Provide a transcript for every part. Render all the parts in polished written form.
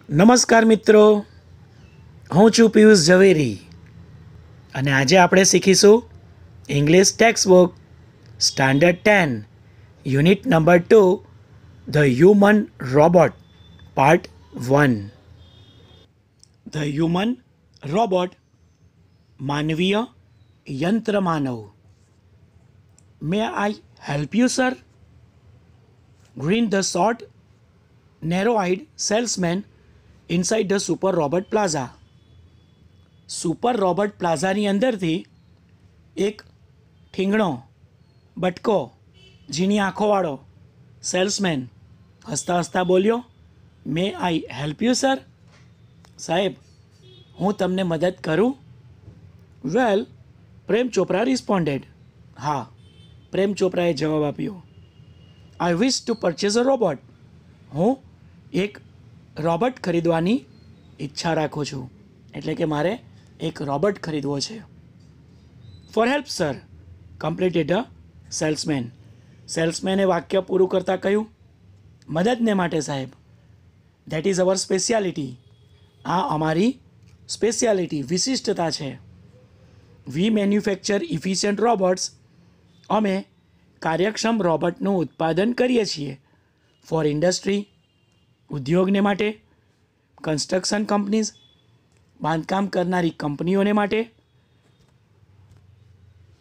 નમસ્કાર મિત્રો, હું છું પિયુષ ઝવેરી અને આજે આપણે શીખીશું English text book standard 10 unit number 2 the human robot part 1. The human robot માનવીય યંત્ર માનવ. May I help you sir? Grinned the short narrow-eyed salesman inside the Super Robot Plaza. Super robot પ્લાઝાની અંદરથી એક ઠીંગણો બટકો ઝીણી આંખોવાળો સેલ્સમેન હસતા હસતા બોલ્યો, મે આઈ હેલ્પ યુ સર? સાહેબ, હું તમને મદદ કરું? વેલ, પ્રેમ ચોપરા રિસ્પોન્ડેડ. હા, પ્રેમ ચોપરાએ જવાબ આપ્યો. I wish to purchase a robot. હું એક રોબોટ ખરીદવાની ઈચ્છા રાખું છું, એટલે કે મારે એક રોબોટ ખરીદવો છે. For help sir, completed a salesman. સેલ્સમેને વાક્ય પૂરું કરતાં કહ્યું, મદદને માટે સાહેબ. That is our speciality. આ અમારી સ્પેશિયાલિટી, વિશિષ્ટતા છે. We manufacture efficient robots. અમે કાર્યક્ષમ રોબોટનું ઉત્પાદન કરીએ છીએ. ફોર ઇન્ડસ્ટ્રી, ઉદ્યોગને માટે. કન્સ્ટ્રક્શન કંપનીઝ, બાંધકામ કરનારી કંપનીઓને માટે.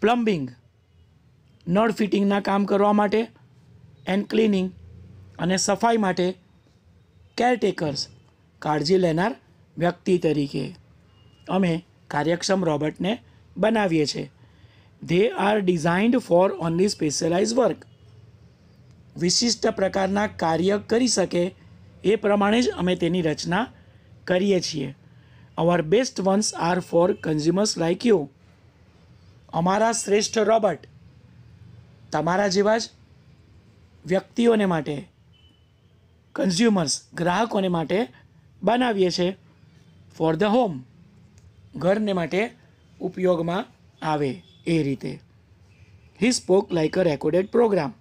પ્લમ્બિંગ, નળ ફિટિંગના કામ કરવા માટે. એન્ડ ક્લિનિંગ, અને સફાઈ માટે. કેરટેકર્સ, કાળજી લેનાર વ્યક્તિ તરીકે. અમે કાર્યક્ષમ રોબોટને બનાવીએ છીએ. They are designed for only specialize work. વિશિષ્ટ પ્રકારના કાર્ય કરી શકે એ પ્રમાણે જ અમે તેની રચના કરીએ છીએ. Our best ones are for consumers like you. અમારા શ્રેષ્ઠ રોબોટ તમારા જેવા જ વ્યક્તિઓને માટે, કન્ઝ્યુમર્સ ગ્રાહકોને માટે બનાવીએ છીએ. ફોર ધ હોમ, ઘરને માટે ઉપયોગમાં આવે એ રીતે. He spoke like a recorded programme.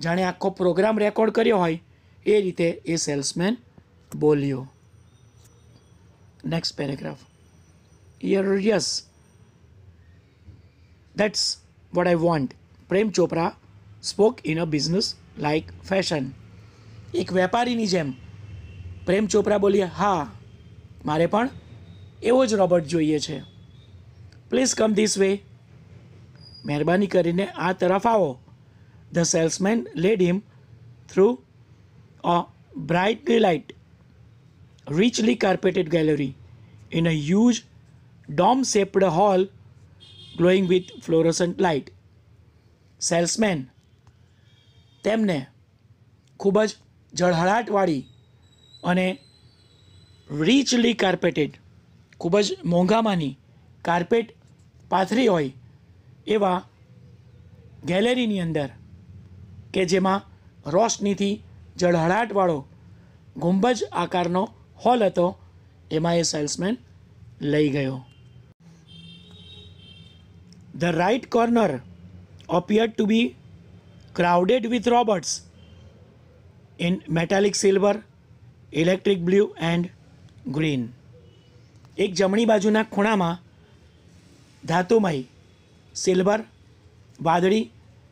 જાણે આખો પ્રોગ્રામ રેકોર્ડ કર્યો હોય એ રીતે એ સેલ્સમેન બોલ્યો. Next paragraph. Yes, that's what I want. Prem Chopra spoke in a business like fashion. એક વેપારીની જેમ પ્રેમ ચોપરા બોલ્યા, હા, મારે પણ એવો જ રોબોટ જોઈએ છે. Please come this way. મહેરબાની કરીને આ તરફ આવો. The salesman led him through a brightly light, richly carpeted gallery in a huge dome-shaped hall glowing with fluorescent light. Salesman તેમને ખૂબ જ ઝળહળાટવાળી અને રીચલી કાર્પેટેડ, ખૂબ જ મોંઘામાંની કાર્પેટ પાથરી હોય એવા ગેલેરીની અંદર, કે જેમાં રોશનીથી ઝળહળાટવાળો ગુંબજ આકારનો હોલ હતો, એમાં એ સેલ્સમેન લઈ ગયો. The right corner appear to be crowded with robots in metallic silver, electric blue and green. એક જમણી બાજુના ખૂણામાં ધાતુમય સિલ્વર, વાદળી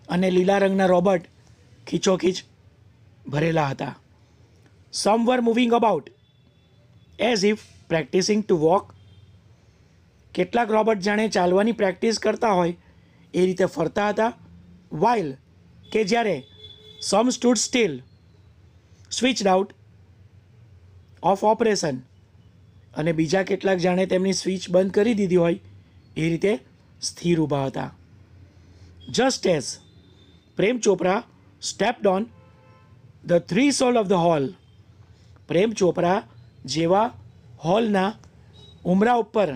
અને લીલા રંગના રોબોટ ખીચોખીચ ભરેલા હતા. Some were moving about as if practising to walk. કેટલાક રોબોટ જાણે ચાલવાની પ્રેક્ટિસ કરતા હોય એ રીતે ફરતા હતા. વાઇલ, કે જ્યારે some stood still, switched out of operation, અને બીજા કેટલાક જાણે તેમની સ્વિચ બંધ કરી દીધી હોય એ રીતે સ્થિર ઊભા હતા. Just as Prem Chopra stepped on the threshold of the hall. Prem Chopra જેવા હોલના ઉમરા ઉપર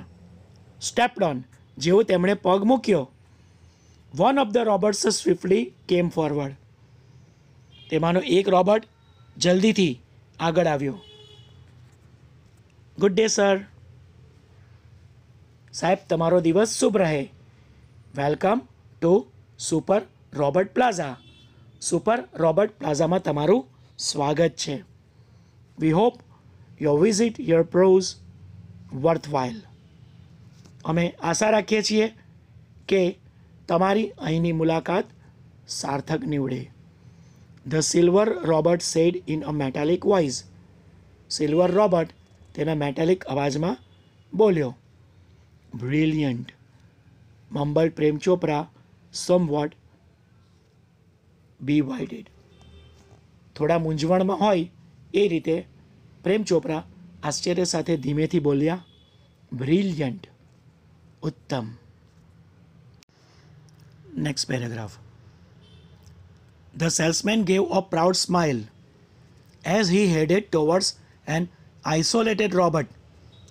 સ્ટેપ્ડ ઓન, જેવો તેમણે પગ મૂક્યો. One of the robots swiftly came forward. તેમાંનો એક રોબોટ જલ્દીથી આગળ આવ્યો. Good day sir. સાહેબ, તમારો દિવસ શુભ રહે. Welcome to super robot plaza. Super robot પ્લાઝામાં તમારું સ્વાગત છે. We hope your visit your proves worthwhile. અમે આશા રાખીએ છીએ કે તમારી અહીંની મુલાકાત સાર્થક નીવડે. The silver robot said in a metallic voice. Silver robot તેના મેટાલિક અવાજમાં બોલ્યો. Brilliant mumbled Prem Chopra somewhat બી વાઇડેડ. થોડા મૂંઝવણમાં હોય એ રીતે પ્રેમ ચોપરા આશ્ચર્ય સાથે ધીમેથી બોલ્યા. બ્રિલિયન્ટ, ઉત્તમ. Next paragraph. The salesman gave a proud smile as he headed towards an isolated robot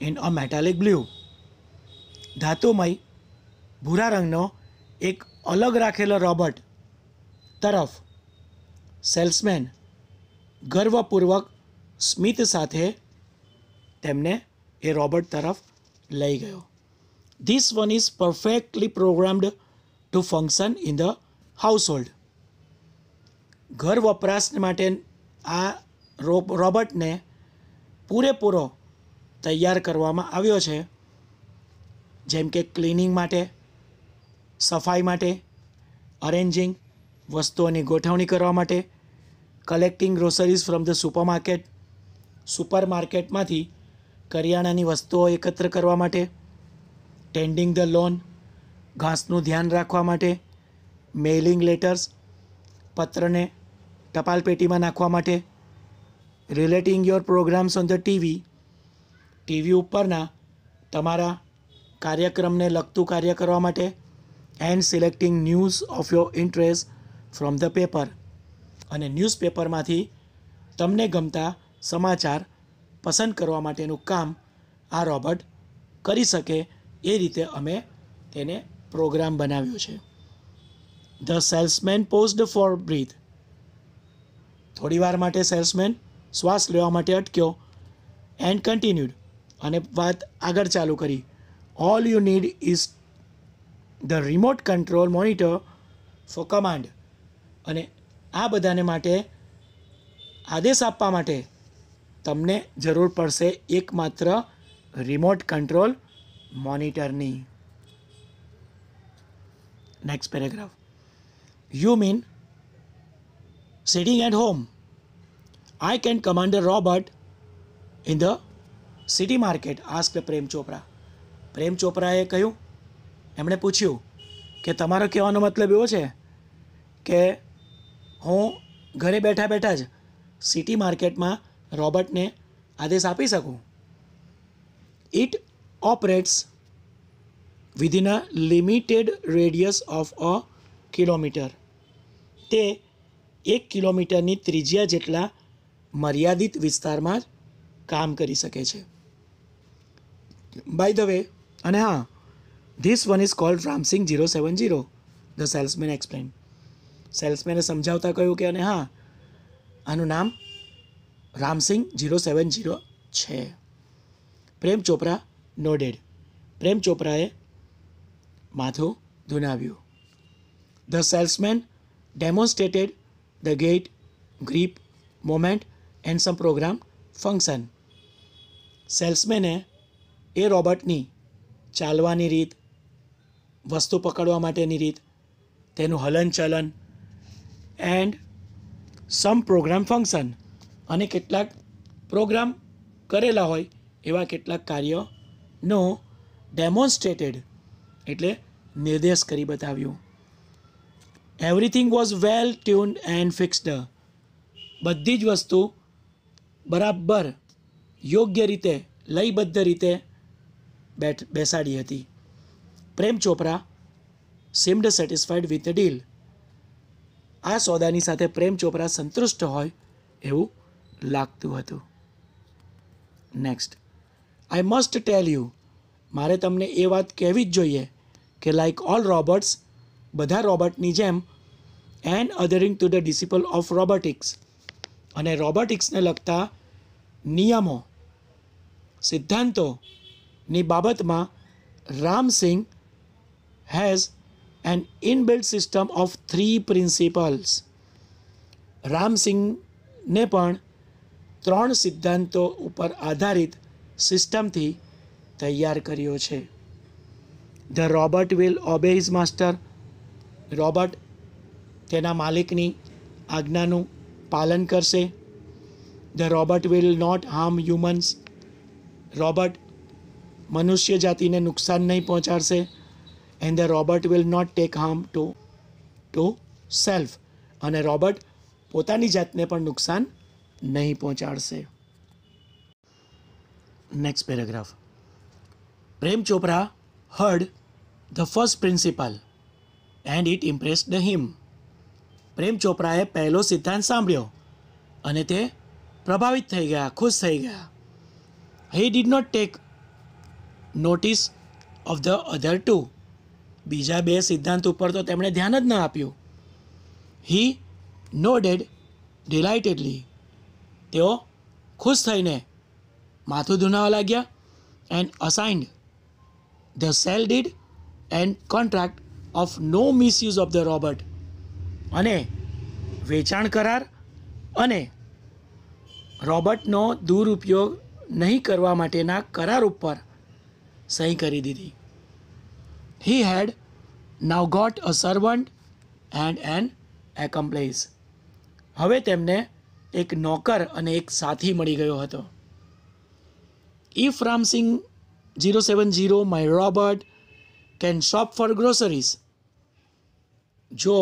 in a metallic blue. ધાતુમય ભૂરા રંગનો એક અલગ રાખેલો રોબોટ તરફ સેલ્સમેન ગર્વપૂર્વક સ્મિત સાથે તેમને એ રોબોટ તરફ લઈ ગયો. This one is perfectly programmed to function in the household. ઘર વપરાશ માટે આ રોબોટને પૂરેપૂરો તૈયાર કરવામાં આવ્યો છે, જેમ કે ક્લિનિંગ માટે, સફાઈ માટે, અરેન્જિંગ વસ્તુઓની ગોઠવણી કરવા માટે, collecting groceries from the supermarket સુપરમાર્કેટમાંથી કરિયાણાની વસ્તુઓ એકત્ર કરવા માટે, ટેન્ડિંગ ધ લોન ઘાસનું ધ્યાન રાખવા માટે, મેઇલિંગ લેટર્સ પત્રને ટપાલ પેટીમાં નાખવા માટે, relating your programmes on the TV ઉપરના તમારા કાર્યક્રમને લગતું કાર્ય કરવા માટે, and selecting news of your interest from the paper. અને ન્યૂઝપેપરમાંથી તમને ગમતા સમાચાર પસંદ કરવા માટેનું કામ આ રોબોટ કરી શકે એ રીતે અમે તેને પ્રોગ્રામ બનાવ્યો છે. The salesman paused for breath. થોડી વાર માટે સેલ્સમેન શ્વાસ લેવા માટે અટક્યો. એન્ડ કન્ટિન્યુડ, અને વાત આગળ ચાલુ કરી. All you need is the remote control monitor for command. અને આ બધાને માટે આદેશ આપવા માટે તમને જરૂર પડશે એકમાત્ર રિમોટ કંટ્રોલ મોનિટરની. Next paragraph. You mean sitting at home? I can command a robot in the city market, asked Prem Chopra. પ્રેમ ચોપરાએ કહ્યું, એમણે પૂછ્યું કે તમારો કહેવાનો મતલબ એવો છે કે હું ઘરે બેઠા બેઠા જ સિટી માર્કેટમાં રોબોટને આદેશ આપી શકું. It operates within a limited radius of a kilometre. તે 1 કિલોમીટરની ત્રિજ્યા જેટલા મર્યાદિત વિસ્તારમાં જ કામ કરી શકે છે. બાય ધ વે, અને હા, this one is called Ramsingh 070, the salesman explain. સેલ્સમેને સમજાવતા કહ્યું કે અને હા, આનું નામ રામસિંગ 070 છે. પ્રેમ ચોપરા નોડેડ. પ્રેમ ચોપરાએ માથું ધુનાવ્યું. The salesman demonstrated the gait, grip, moment and some program function. સેલ્સમેને એ રોબોટની ચાલવાની રીત, વસ્તુ પકડવા માટેની રીત, તેનું હલનચલન એન્ડ સમ પ્રોગ્રામ ફંક્શન, અને કેટલાક પ્રોગ્રામ કરેલા હોય એવા કેટલાક કાર્યોનો ડેમોન્સ્ટ્રેટેડ એટલે નિર્દેશ કરી બતાવ્યું. Everything was well tuned and fixed. બધી જ વસ્તુ બરાબર યોગ્ય રીતે લયબદ્ધ રીતે બેસાડી હતી. Prem Chopra seemed satisfied with the deal. આ સોદાની સાથે પ્રેમ ચોપરા સંતુષ્ટ હોય એવું લાગતું હતું. Next. I must tell you. મારે તમને એ વાત કહેવી જ જોઈએ કે લાઇક ઓલ રોબોટ્સ, બધા રોબોટની જેમ, and adhering to the discipline of robotics, અને રોબોટિક્સને લગતા નિયમો સિદ્ધાંતોની બાબતમાં Ramsingh has an inbuilt system of 3 principles. રામસિંગને પણ 3 સિદ્ધાંતો ઉપર આધારિત સિસ્ટમથી તૈયાર કર્યો છે. The robot will obey his master. Robot તેના માલિકની આજ્ઞાનું પાલન કરશે. The robot will not harm humans. Robot મનુષ્ય જાતિને નુકસાન નહીં પહોંચાડશે. And the robot will not take harm to self. અને રોબોટ પોતાની જાતને પણ નુકસાન નહીં પહોંચાડશે. Next paragraph. Prem Chopra heard the first principle and it impressed him. પ્રેમ ચોપરાએ પહેલો સિદ્ધાંત સાંભળ્યો અને તે પ્રભાવિત થઈ ગયા, ખુશ થઈ ગયા. He did not take notice of the other two. બીજા 2 સિદ્ધાંત ઉપર તો તેમણે ધ્યાન જ ન આપ્યું. He nodded delightedly. તેઓ ખુશ થઈને માથું ધુનાવા લાગ્યા. And assigned the sale deed and contract of no misuse of the robot. અને વેચાણ કરાર અને રોબોટનો દુરુપયોગ નહીં કરવા માટેના કરાર ઉપર સહી કરી દીધી. He had now got a servant and an accomplice. હવે તેમને એક નોકર અને એક સાથી મળી ગયો હતો. If Ramsing 070 my robot can shop for groceries. જો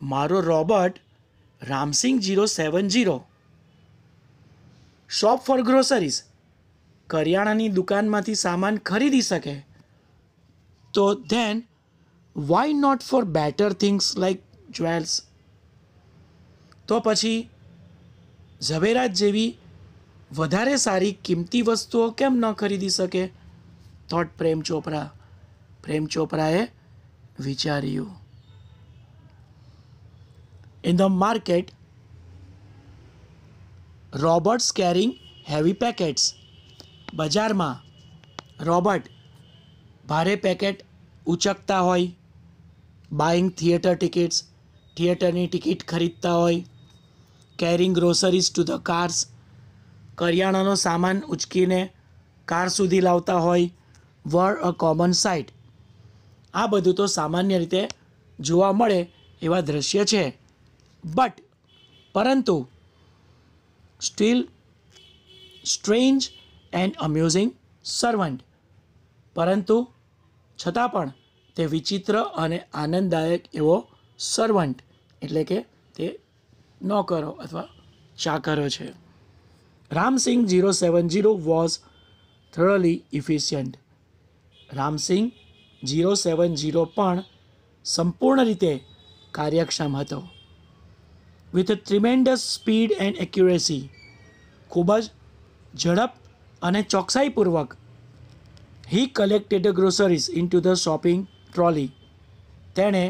મારો robot Ramsingh 070 shop for groceries કરિયાણાની દુકાનમાંથી સામાન ખરીદી શકે, તો then why not for better things like jewels. તો પછી ઝવેરાત જેવી વધારે સારી કિંમતી વસ્તુઓ કેમ ન ખરીદી શકે? થોટ પ્રેમ ચોપરા. પ્રેમ ચોપરાએ વિચાર્યું. In the market, robots carrying heavy packets. બજારમાં રોબોટ ભારે પેકેટ ઉચકતા હોય. બાઇંગ થિયેટર ટિકિટ્સ, થિયેટરની ટિકિટ ખરીદતા હોય. Carrying groceries to the cars, કરિયાણાનો સામાન ઉચકીને કાર સુધી લાવતા હોય. Were a common sight. આ બધું તો સામાન્ય રીતે જોવા મળે એવા દ્રશ્ય છે. બટ પરંતુ સ્ટીલ સ્ટ્રેન્જ એન્ડ અમ્યુઝિંગ સર્વન્ટ. પરંતુ છતાં પણ તે વિચિત્ર અને આનંદદાયક એવો સર્વન્ટ એટલે કે તે નોકરો અથવા ચાકરો છે. Ramsingh 070 was thoroughly efficient. Ramsingh 070 પણ સંપૂર્ણ રીતે કાર્યક્ષમ હતો. With a tremendous speed and accuracy. ખૂબ જ ઝડપ અને ચોકસાઈપૂર્વક he collected the groceries into the shopping trolley. તેણે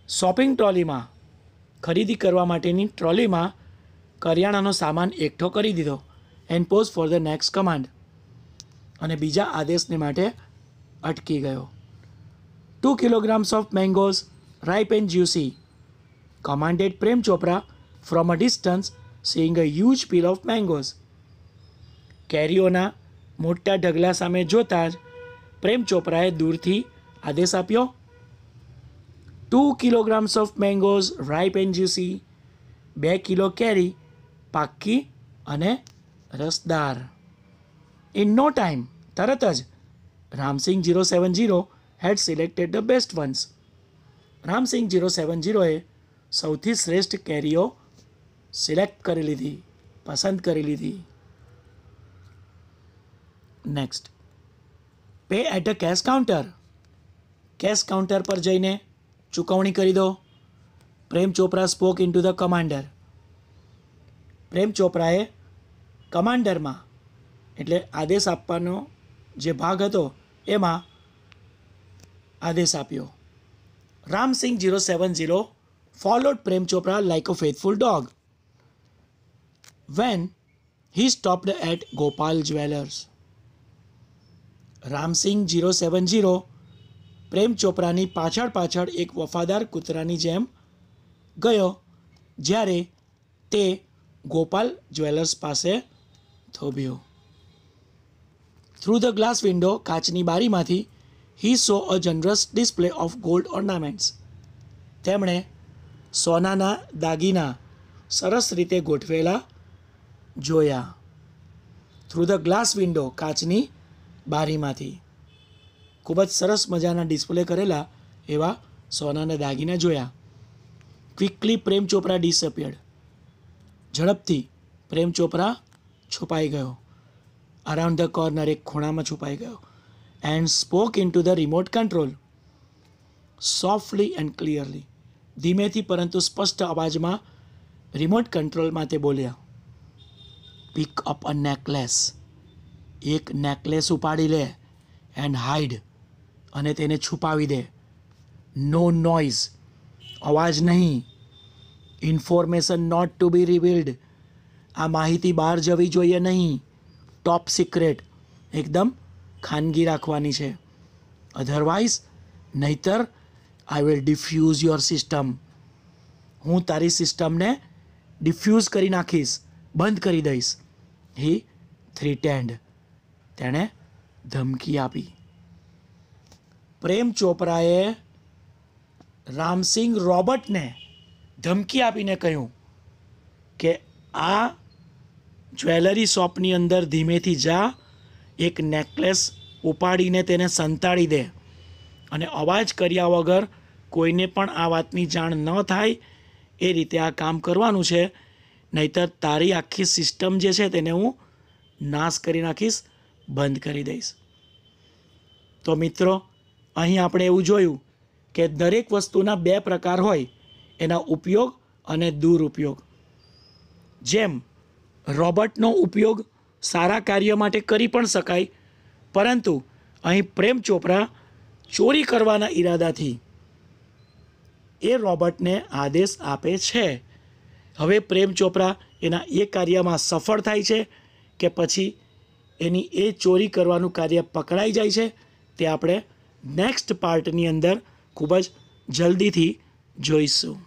શોપિંગ ટ્રોલીમાં, ખરીદી કરવા માટેની ટ્રોલીમાં કરિયાણાનો સામાન એકઠો કરી દીધો. And pause for the next command. અને બીજા આદેશને માટે અટકી ગયો. 2 kilograms of mangoes ripe and juicy. commanded Prem Chopra from a distance, seeing a huge pile of mangoes. કેરીઓના મોટા ઢગલા સામે જોતા જ પ્રેમ ચોપરાએ દૂરથી આદેશ આપ્યો. 2 kilograms of mangoes ripe and juicy. 2 kilo કેરી પાકી અને રસદાર. ઇન નો ટાઈમ, તરત જ Ramsingh 070 had selected the best ones. Ramsingh 070એ સૌથી શ્રેષ્ઠ કેરીઓ સિલેક્ટ કરી લીધી, પસંદ કરી લીધી. Next, pay at a cash counter. Cash counter પર જઈને ચૂકવણી કરી દો. Prem Chopra spoke into the commander. Prem ચોપરાએ કમાન્ડરમાં એટલે આદેશ આપવાનો જે ભાગ હતો એમાં આદેશ આપ્યો. Ram Singh 070 followed Prem Chopra like a faithful dog. When he stopped at Gopal Jewellers. Ram Singh 070 પ્રેમ ચોપરાની પાછળ પાછળ એક વફાદાર કૂતરાની જેમ ગયો જ્યારે તે ગોપાલ જ્વેલર્સ પાસે થોભ્યો. થ્રુ ધ ગ્લાસ વિન્ડો, કાચની બારીમાંથી, he saw a generous display of gold ornaments. તેમણે સોનાના દાગીના સરસ રીતે ગોઠવેલા જોયા. થ્રુ ધ ગ્લાસ વિન્ડો, કાચની બારીમાંથી ખૂબ જ સરસ મજાના ડિસ્પ્લે કરેલા એવા સોનાના દાગીના જોયા. Quickly Prem Chopra disappeared. ઝડપથી પ્રેમ ચોપરા છુપાઈ ગયો. અરાઉન્ડ ધ કોર્નર, એક ખૂણામાં છુપાઈ ગયો. And spoke into the remote control. Softly and clearly, ધીમેથી પરંતુ સ્પષ્ટ અવાજમાં રિમોટ કંટ્રોલમાં તે બોલ્યા. Pick up a necklace. એક નેકલેસ ઉપાડી લે. એન્ડ હાઇડ, અને તેને છુપાવી દે. નો નોઇઝ, અવાજ નહીં. Information not to be revealed, આ માહિતી બહાર જવી જોઈએ નહીં. ટોપ સિક્રેટ, એકદમ ખાનગી રાખવાની છે. અધરવાઇઝ, નહીતર I will diffuse your system, હું તારી સિસ્ટમને ડિફ્યુઝ કરી નાખીશ, બંધ કરી દઈશ. હી થ્રીટેન્ડ, તેણે ધમકી આપી. પ્રેમ ચોપરાએ રામસિંગ રોબર્ટને ધમકી આપીને કહ્યું કે આ જ્વેલરી શોપની અંદર ધીમેથી જા, એક નેકલેસ ઉપાડીને તેને સંતાડી દે, અને અવાજ કર્યા વગર કોઈને પણ આ વાતની જાણ ન થાય એ રીતે આ કામ કરવાનું છે. નહીંતર તારી આખી સિસ્ટમ જે છે તેને હું નાશ કરી નાખીશ, બંધ કરી દઈશ. તો મિત્રો, અહીં આપણે એવું જોયું કે દરેક વસ્તુના બે પ્રકાર હોય, એના ઉપયોગ અને દુરુપયોગ. જેમ રોબોટનો ઉપયોગ સારા કાર્ય માટે કરી પણ શકાય, પરંતુ અહીં પ્રેમ ચોપરા ચોરી કરવાના ઈરાદાથી એ રોબોટને આદેશ આપે છે. હવે પ્રેમ ચોપરા એના એ કાર્યમાં સફળ થાય છે કે પછી એની એ ચોરી કરવાનું કાર્ય પકડાઈ જાય છે, તે આપણે નેક્સ્ટ પાર્ટની અંદર ખૂબ જ જલ્દીથી જોઈશું.